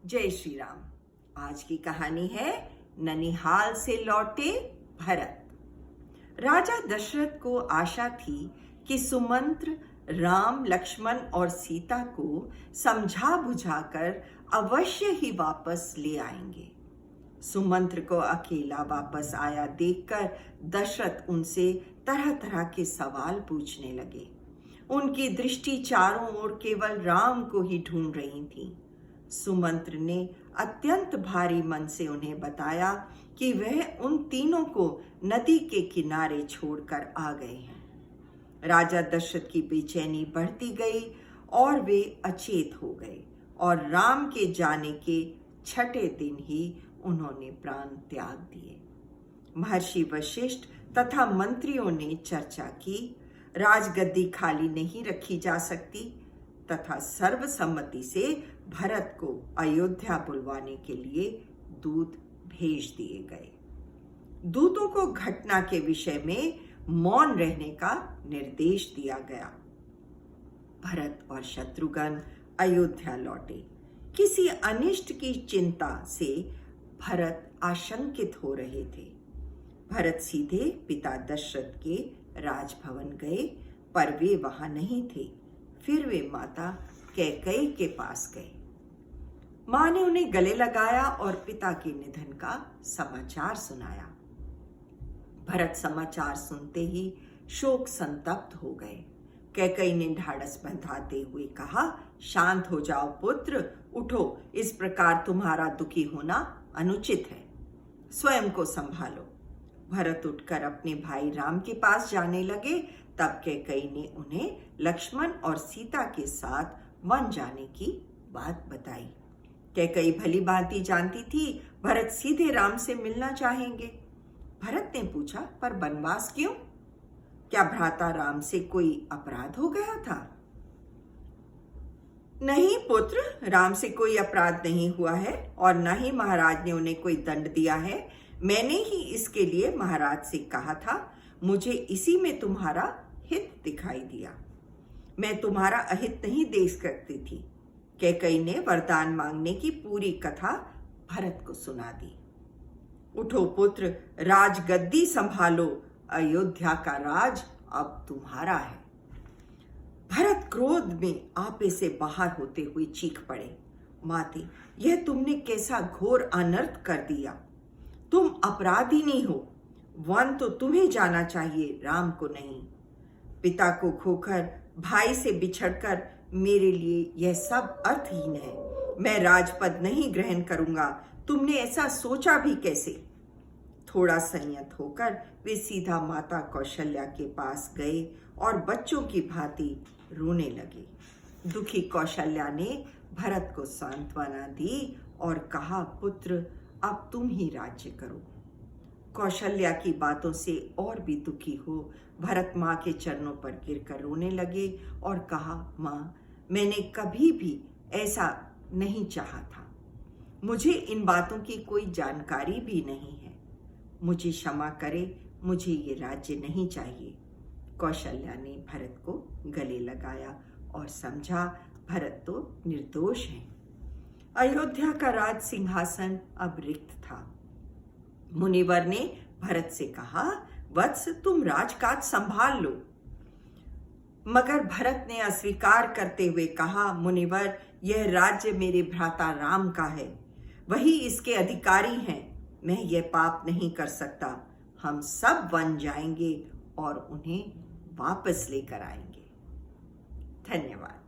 जय श्री राम। आज की कहानी है ननिहाल से लौटे भरत। राजा दशरथ को आशा थी कि सुमंत्र राम, लक्ष्मण और सीता को समझा बुझाकर अवश्य ही वापस ले आएंगे। सुमंत्र को अकेला वापस आया देखकर दशरथ उनसे तरह तरह के सवाल पूछने लगे। उनकी दृष्टि चारों ओर केवल राम को ही ढूंढ रही थी। सुमंत्र ने अत्यंत भारी मन से उन्हें बताया कि वह उन तीनों को नदी के किनारे छोड़कर आ गए हैं। राजा दशरथ की बेचैनी बढ़ती गई और वे अचेत हो गए और राम के जाने के छठे दिन ही उन्होंने प्राण त्याग दिए। महर्षि वशिष्ठ तथा मंत्रियों ने चर्चा की। राजगद्दी खाली नहीं रखी जा सकती तथा सर्वसम्मति से भरत को अयोध्या बुलवाने के लिए दूत भेज दिए गए। दूतों को घटना के विषय में मौन रहने का निर्देश दिया गया। भरत और शत्रुघ्न अयोध्या लौटे। किसी अनिष्ट की चिंता से भरत आशंकित हो रहे थे। भरत सीधे पिता दशरथ के राजभवन गए, पर वे वहां नहीं थे। फिर वे माता कैकेयी के पास गए। मां ने उन्हें गले लगाया और पिता के निधन का समाचार सुनाया। भरत समाचार सुनते ही शोक संतप्त हो गए। कैकेयी ने ढाढ़स बंधाते हुए कहा, शांत हो जाओ पुत्र, उठो। इस प्रकार तुम्हारा दुखी होना अनुचित है। स्वयं को संभालो। भरत उठकर अपने भाई राम के पास जाने लगे। तब कैकेयी ने उन्हें लक्ष्मण और सीता के साथ वन जाने की बात बताई। कैकेयी भली भांति जानती थी भरत सीधे राम से मिलना चाहेंगे। भरत ने पूछा, पर वनवास क्यों? क्या भ्राता राम से कोई अपराध हो गया था? नहीं पुत्र, राम से कोई अपराध नहीं हुआ है और न ही महाराज ने उन्हें कोई दंड दिया है। मैंने ही इसके लिए महाराज से कहा था। मुझे इसी में तुम्हारा हित दिखाई दिया। मैं तुम्हारा अहित नहीं देख सकती थी। कैकेयी ने वरदान मांगने की पूरी कथा भरत को सुना दी। उठो पुत्र, राजगद्दी संभालो। अयोध्या का राज अब तुम्हारा है। भरत क्रोध में आपे से बाहर होते हुए चीख पड़े, माते, यह तुमने कैसा घोर अनर्थ कर दिया। तुम अपराधिनी हो। वन तो तुम्हें जाना चाहिए, राम को नहीं। पिता को खोकर, भाई से बिछड़कर मेरे लिए यह सब अर्थहीन है। मैं राजपद नहीं ग्रहण करूंगा। तुमने ऐसा सोचा भी कैसे? थोड़ा संयत होकर वे सीधा माता कौशल्या के पास गए और बच्चों की भांति रोने लगे। दुखी कौशल्या ने भरत को सांत्वना दी और कहा, पुत्र, अब तुम ही राज्य करो। कौशल्या की बातों से और भी दुखी हो भरत मां के चरणों पर गिरकर रोने लगे और कहा, मां, मैंने कभी भी ऐसा नहीं चाहा था। मुझे इन बातों की कोई जानकारी भी नहीं है। मुझे क्षमा करे, मुझे ये राज्य नहीं चाहिए। कौशल्या ने भरत को गले लगाया और समझा भरत तो निर्दोष है। अयोध्या का राज सिंहासन अब रिक्त था। मुनिवर ने भरत से कहा, वत्स, तुम राजकाज संभाल लो। मगर भरत ने अस्वीकार करते हुए कहा, मुनिवर, यह राज्य मेरे भ्राता राम का है। वही इसके अधिकारी हैं। मैं यह पाप नहीं कर सकता। हम सब वन जाएंगे और उन्हें वापस लेकर आएंगे। धन्यवाद।